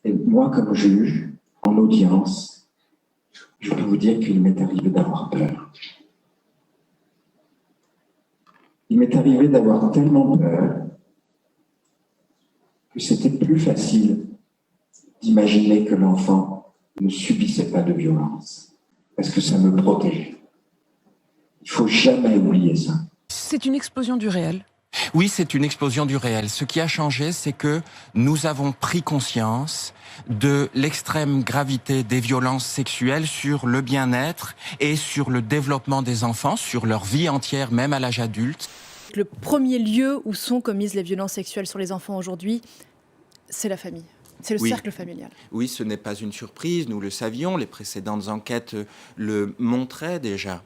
Et moi, comme juge, en audience, je peux vous dire qu'il m'est arrivé d'avoir peur. Il m'est arrivé d'avoir tellement peur que c'était plus facile d'imaginer que l'enfant ne subissait pas de violence, parce que ça me protégeait. Il ne faut jamais oublier ça. C'est une explosion du réel. Oui, c'est une explosion du réel. Ce qui a changé, c'est que nous avons pris conscience de l'extrême gravité des violences sexuelles sur le bien-être et sur le développement des enfants, sur leur vie entière, même à l'âge adulte. Le premier lieu où sont commises les violences sexuelles sur les enfants aujourd'hui, c'est la famille. C'est le cercle familial. Oui, ce n'est pas une surprise, nous le savions, les précédentes enquêtes le montraient déjà.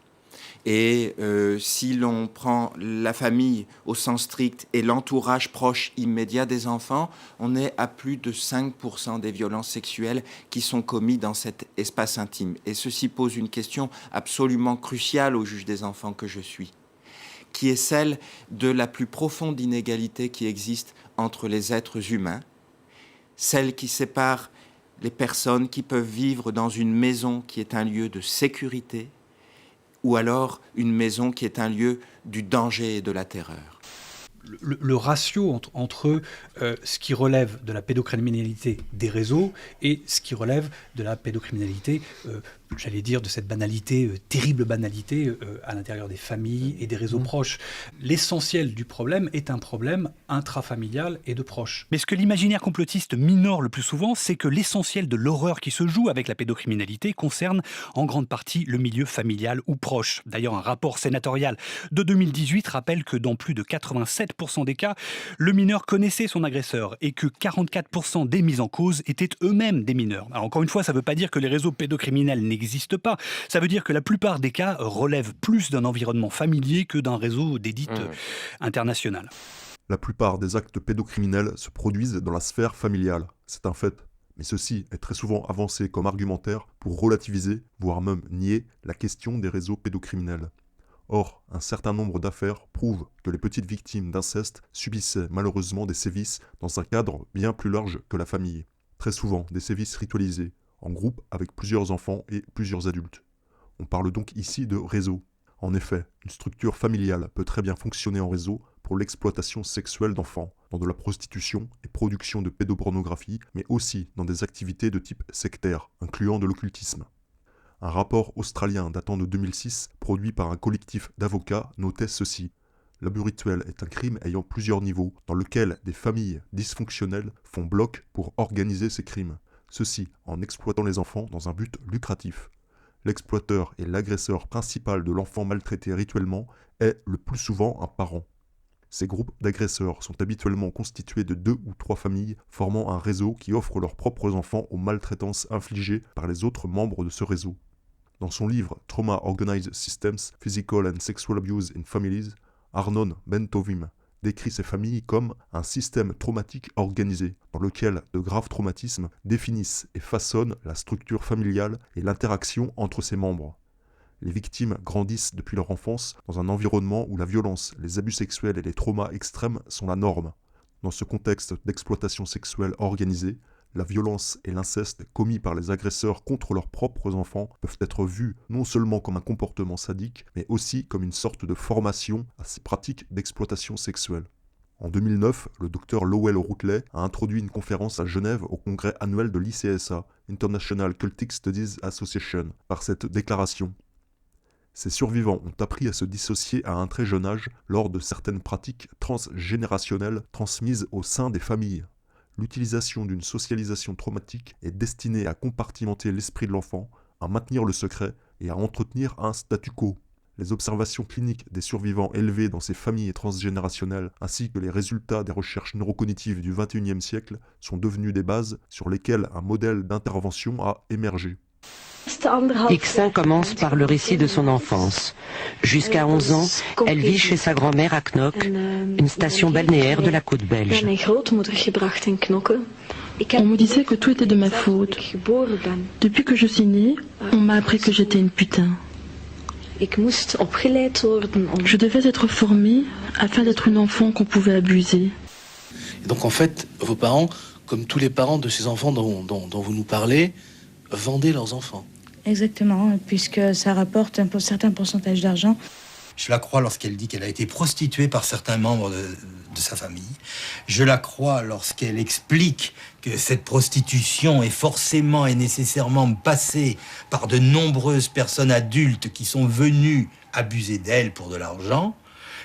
Et si l'on prend la famille au sens strict et l'entourage proche immédiat des enfants, on est à plus de 5% des violences sexuelles qui sont commises dans cet espace intime. Et ceci pose une question absolument cruciale au juge des enfants que je suis, qui est celle de la plus profonde inégalité qui existe entre les êtres humains, celle qui sépare les personnes qui peuvent vivre dans une maison qui est un lieu de sécurité, ou alors une maison qui est un lieu du danger et de la terreur. Le ratio entre ce qui relève de la pédocriminalité des réseaux et ce qui relève de la pédocriminalité, j'allais dire, de cette banalité, terrible banalité à l'intérieur des familles et des réseaux proches. L'essentiel du problème est un problème intrafamilial et de proches. Mais ce que l'imaginaire complotiste minore le plus souvent, c'est que l'essentiel de l'horreur qui se joue avec la pédocriminalité concerne en grande partie le milieu familial ou proche. D'ailleurs, un rapport sénatorial de 2018 rappelle que dans plus de 87% des cas, le mineur connaissait son agresseur et que 44% des mis en cause étaient eux-mêmes des mineurs. Alors encore une fois, ça ne veut pas dire que les réseaux pédocriminels n'existent pas. Ça veut dire que la plupart des cas relèvent plus d'un environnement familier que d'un réseau d'édite internationale. La plupart des actes pédocriminels se produisent dans la sphère familiale, c'est un fait. Mais ceci est très souvent avancé comme argumentaire pour relativiser, voire même nier, la question des réseaux pédocriminels. Or, un certain nombre d'affaires prouvent que les petites victimes d'inceste subissaient malheureusement des sévices dans un cadre bien plus large que la famille. Très souvent des sévices ritualisés, en groupe avec plusieurs enfants et plusieurs adultes. On parle donc ici de réseau. En effet, une structure familiale peut très bien fonctionner en réseau pour l'exploitation sexuelle d'enfants, dans de la prostitution et production de pédopornographie, mais aussi dans des activités de type sectaire, incluant de l'occultisme. Un rapport australien datant de 2006, produit par un collectif d'avocats, notait ceci. L'abus rituel est un crime ayant plusieurs niveaux, dans lequel des familles dysfonctionnelles font bloc pour organiser ces crimes. Ceci en exploitant les enfants dans un but lucratif. L'exploiteur et l'agresseur principal de l'enfant maltraité rituellement est le plus souvent un parent. Ces groupes d'agresseurs sont habituellement constitués de 2 ou 3 familles formant un réseau qui offre leurs propres enfants aux maltraitances infligées par les autres membres de ce réseau. Dans son livre Trauma Organized Systems, Physical and Sexual Abuse in Families, Arnon Ben-Tovim décrit ces familles comme un système traumatique organisé, dans lequel de graves traumatismes définissent et façonnent la structure familiale et l'interaction entre ses membres. Les victimes grandissent depuis leur enfance dans un environnement où la violence, les abus sexuels et les traumas extrêmes sont la norme. Dans ce contexte d'exploitation sexuelle organisée, la violence et l'inceste commis par les agresseurs contre leurs propres enfants peuvent être vus non seulement comme un comportement sadique, mais aussi comme une sorte de formation à ces pratiques d'exploitation sexuelle. En 2009, le docteur Lowell Routley a introduit une conférence à Genève au congrès annuel de l'ICSA, International Cultic Studies Association, par cette déclaration. Ces survivants ont appris à se dissocier à un très jeune âge lors de certaines pratiques transgénérationnelles transmises au sein des familles. L'utilisation d'une socialisation traumatique est destinée à compartimenter l'esprit de l'enfant, à maintenir le secret et à entretenir un statu quo. Les observations cliniques des survivants élevés dans ces familles transgénérationnelles ainsi que les résultats des recherches neurocognitives du XXIe siècle sont devenus des bases sur lesquelles un modèle d'intervention a émergé. X1 commence par le récit de son enfance. Jusqu'à 11 ans, elle vit chez sa grand-mère à Knokke, une station balnéaire de la côte belge. On me disait que tout était de ma faute. Depuis que je suis née, on m'a appris que j'étais une putain. Je devais être formée afin d'être une enfant qu'on pouvait abuser. Et donc en fait, vos parents comme tous les parents de ces enfants dont vous nous parlez, vendaient leurs enfants. Exactement, puisque ça rapporte un certain pourcentage d'argent. Je la crois lorsqu'elle dit qu'elle a été prostituée par certains membres de sa famille. Je la crois lorsqu'elle explique que cette prostitution est forcément et nécessairement passée par de nombreuses personnes adultes qui sont venues abuser d'elle pour de l'argent.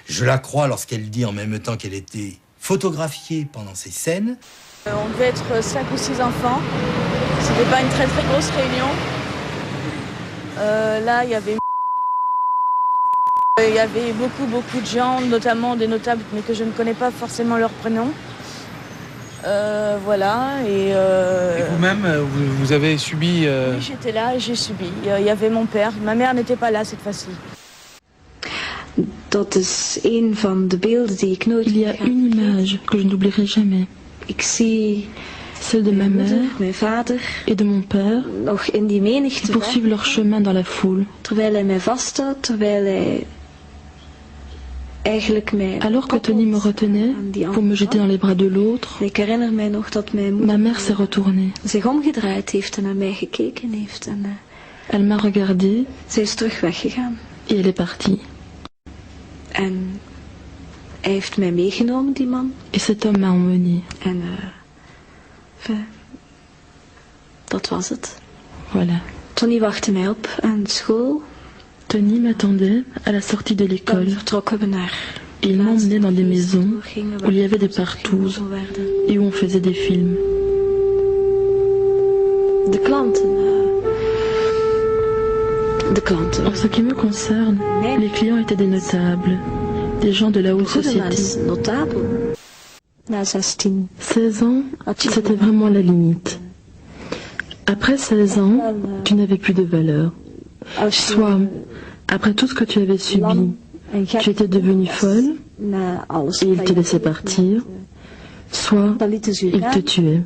Je la crois lorsqu'elle dit en même temps qu'elle était photographiée pendant ces scènes. On devait être 5 ou 6 enfants. C'était pas une très très grosse réunion. Là, il y avait beaucoup de gens, notamment des notables, mais que je ne connais pas forcément leur prénom. Voilà. Et vous-même, vous avez subi... Oui, j'étais là et j'ai subi. Il y avait mon père. Ma mère n'était pas là cette fois-ci. Il y a une image que je n'oublierai jamais. Celle de ma mère et de mon père qui poursuivent leur chemin dans la foule. Alors que Tony me retenait pour me jeter dans les bras de l'autre, ma mère s'est retournée. Elle m'a regardée et elle est partie. Et cet homme m'a emmené. Voilà. Tony m'attendait à la sortie de l'école. Et il m'emmenait dans des maisons où il y avait des partouzes et où on faisait des films. En ce qui me concerne, les clients étaient des notables, des gens de la haute société. 16 ans, c'était vraiment la limite. Après 16 ans, tu n'avais plus de valeur. Soit, après tout ce que tu avais subi, tu étais devenue folle et il te laissait partir, soit il te tuait.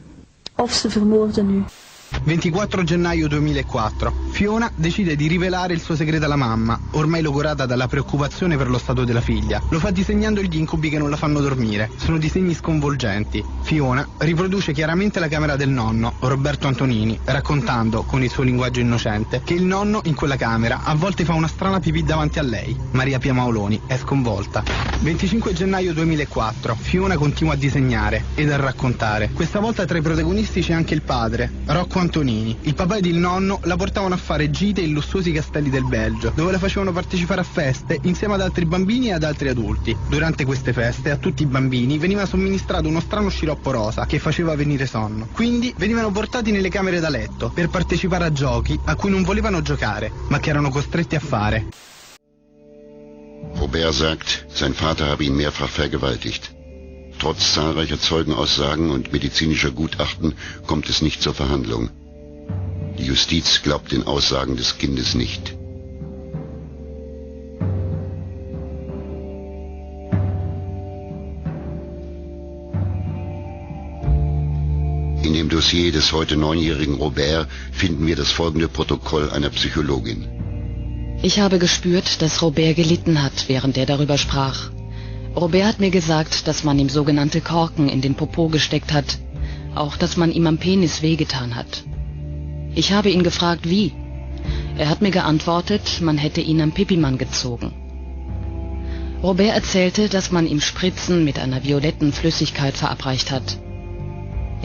24 gennaio 2004. Fiona decide di rivelare il suo segreto alla mamma, ormai logorata dalla preoccupazione per lo stato della figlia. Lo fa disegnando gli incubi che non la fanno dormire. Sono disegni sconvolgenti. Fiona riproduce chiaramente la camera del nonno, Roberto Antonini, raccontando, con il suo linguaggio innocente, che il nonno in quella camera a volte fa una strana pipì davanti a lei. Maria Pia Maoloni è sconvolta. 25 gennaio 2004. Fiona continua a disegnare ed a raccontare. Questa volta tra i protagonisti c'è anche il padre, Rocco Antonini. Il papà ed il nonno la portavano a fare gite in lussuosi castelli del Belgio, dove la facevano partecipare a feste insieme ad altri bambini e ad altri adulti. Durante queste feste a tutti i bambini veniva somministrato uno strano sciroppo rosa che faceva venire sonno. Quindi venivano portati nelle camere da letto per partecipare a giochi a cui non volevano giocare, ma che erano costretti a fare. Robert sagt, sein Vater habe ihn mehrfach vergewaltigt. Trotz zahlreicher Zeugenaussagen und medizinischer Gutachten kommt es nicht zur Verhandlung. Die Justiz glaubt den Aussagen des Kindes nicht. In dem Dossier des heute 9-jährigen Robert finden wir das folgende Protokoll einer Psychologin. Ich habe gespürt, dass Robert gelitten hat, während er darüber sprach. Robert hat mir gesagt, dass man ihm sogenannte Korken in den Popo gesteckt hat, auch dass man ihm am Penis wehgetan hat. Ich habe ihn gefragt, wie. Er hat mir geantwortet, man hätte ihn am Pipimann gezogen. Robert erzählte, dass man ihm Spritzen mit einer violetten Flüssigkeit verabreicht hat.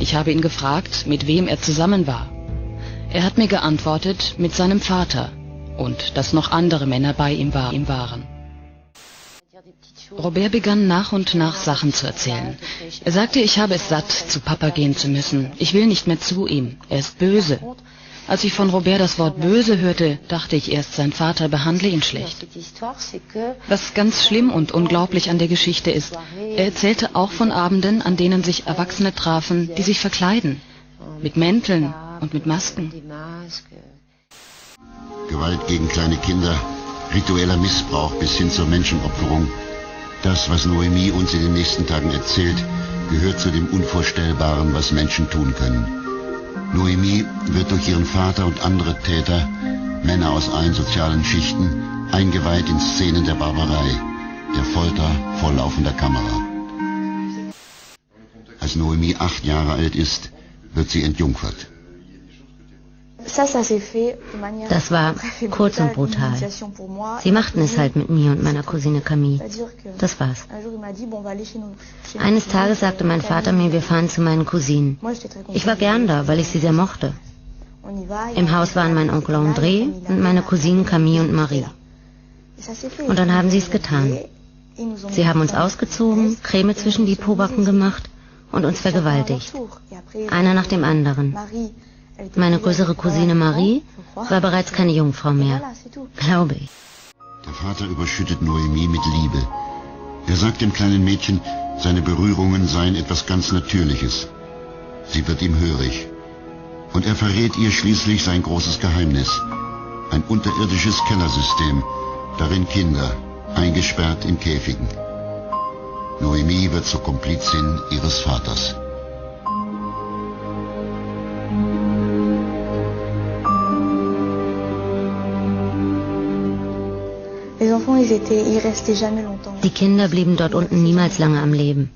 Ich habe ihn gefragt, mit wem er zusammen war. Er hat mir geantwortet, mit seinem Vater und dass noch andere Männer bei ihm waren. Robert begann nach und nach Sachen zu erzählen. Er sagte, ich habe es satt, zu Papa gehen zu müssen. Ich will nicht mehr zu ihm. Er ist böse. Als ich von Robert das Wort böse hörte, dachte ich erst, sein Vater behandle ihn schlecht. Was ganz schlimm und unglaublich an der Geschichte ist, er erzählte auch von Abenden, an denen sich Erwachsene trafen, die sich verkleiden. Mit Mänteln und mit Masken. Gewalt gegen kleine Kinder, ritueller Missbrauch bis hin zur Menschenopferung. Das, was Noemi uns in den nächsten Tagen erzählt, gehört zu dem Unvorstellbaren, was Menschen tun können. Noemi wird durch ihren Vater und andere Täter, Männer aus allen sozialen Schichten, eingeweiht in Szenen der Barbarei, der Folter vor laufender Kamera. Als Noemi 8 Jahre alt ist, wird sie entjungfert. Das war kurz und brutal. Sie machten es halt mit mir und meiner Cousine Camille. Das war's. Eines Tages sagte mein Vater mir, wir fahren zu meinen Cousinen. Ich war gern da, weil ich sie sehr mochte. Im Haus waren mein Onkel André und meine Cousinen Camille und Marie. Und dann haben sie es getan. Sie haben uns ausgezogen, Creme zwischen die Pobacken gemacht und uns vergewaltigt. Einer nach dem anderen. Meine größere Cousine Marie war bereits keine Jungfrau mehr, glaube ich. Der Vater überschüttet Noemi mit Liebe. Er sagt dem kleinen Mädchen, seine Berührungen seien etwas ganz Natürliches. Sie wird ihm hörig. Und er verrät ihr schließlich sein großes Geheimnis. Ein unterirdisches Kellersystem, darin Kinder, eingesperrt in Käfigen. Noemi wird zur Komplizin ihres Vaters. Die Kinder blieben dort unten niemals lange am Leben.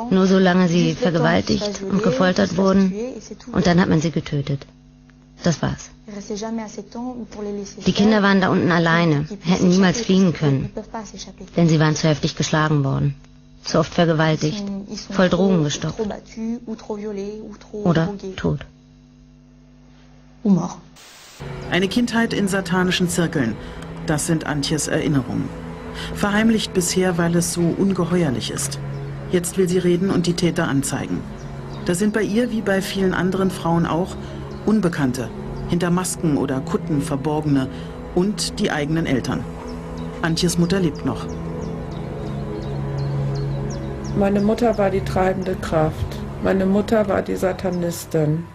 Nur solange sie vergewaltigt und gefoltert wurden, und dann hat man sie getötet. Das war's. Die Kinder waren da unten alleine, hätten niemals fliehen können, denn sie waren zu heftig geschlagen worden, zu oft vergewaltigt, voll Drogen gestopft oder tot. Eine Kindheit in satanischen Zirkeln. Das sind Antjes Erinnerungen. Verheimlicht bisher, weil es so ungeheuerlich ist. Jetzt will sie reden und die Täter anzeigen. Da sind bei ihr, wie bei vielen anderen Frauen auch, Unbekannte, hinter Masken oder Kutten Verborgene und die eigenen Eltern. Antjes Mutter lebt noch. Meine Mutter war die treibende Kraft. Meine Mutter war die Satanistin.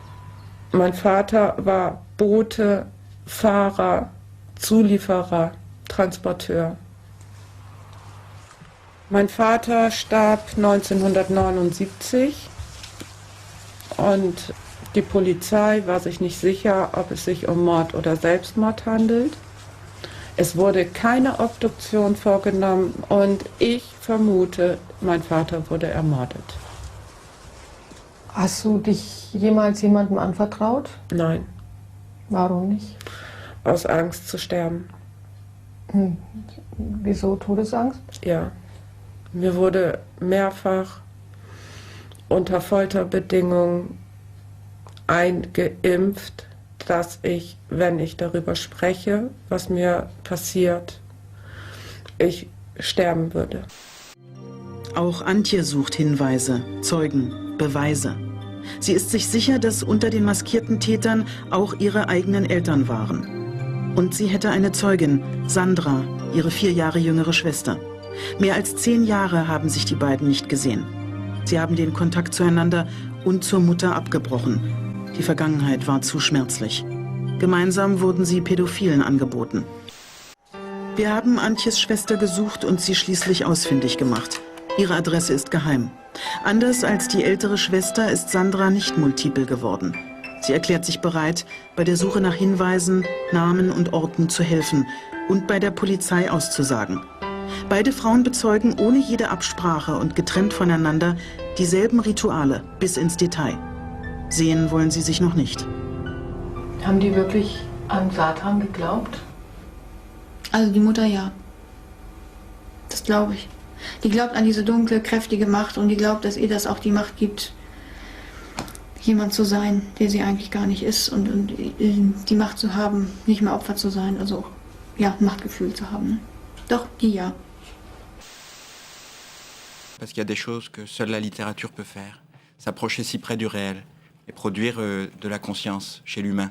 Mein Vater war Bote, Fahrer, Zulieferer, Transporteur. Mein Vater starb 1979 und die Polizei war sich nicht sicher, ob es sich um Mord oder Selbstmord handelt. Es wurde keine Obduktion vorgenommen und ich vermute, mein Vater wurde ermordet. Hast du dich jemals jemandem anvertraut? Nein. Warum nicht? Aus Angst zu sterben. Wieso Todesangst? Ja. Mir wurde mehrfach unter Folterbedingungen eingeimpft, dass ich, wenn ich darüber spreche, was mir passiert, ich sterben würde. Auch Antje sucht Hinweise, Zeugen, Beweise. Sie ist sich sicher, dass unter den maskierten Tätern auch ihre eigenen Eltern waren. Und sie hätte eine Zeugin, Sandra, ihre 4 Jahre jüngere Schwester. Mehr als 10 Jahre haben sich die beiden nicht gesehen. Sie haben den Kontakt zueinander und zur Mutter abgebrochen. Die Vergangenheit war zu schmerzlich. Gemeinsam wurden sie Pädophilen angeboten. Wir haben Antjes Schwester gesucht und sie schließlich ausfindig gemacht. Ihre Adresse ist geheim. Anders als die ältere Schwester ist Sandra nicht multiple geworden. Sie erklärt sich bereit, bei der Suche nach Hinweisen, Namen und Orten zu helfen und bei der Polizei auszusagen. Beide Frauen bezeugen ohne jede Absprache und getrennt voneinander dieselben Rituale bis ins Detail. Sehen wollen sie sich noch nicht. Haben die wirklich an Satan geglaubt? Also die Mutter ja. Das glaube ich. Die glaubt an diese dunkle, kräftige Macht und die glaubt, dass ihr das auch die Macht gibt, jemand zu sein, der sie eigentlich gar nicht ist und die Macht zu haben, nicht mehr Opfer zu sein, also ja, Machtgefühl zu haben. Ne? Doch, die ja. Parce qu'il y a des choses que seule la littérature peut faire. S'approcher si près du réel et produire de la conscience chez l'humain.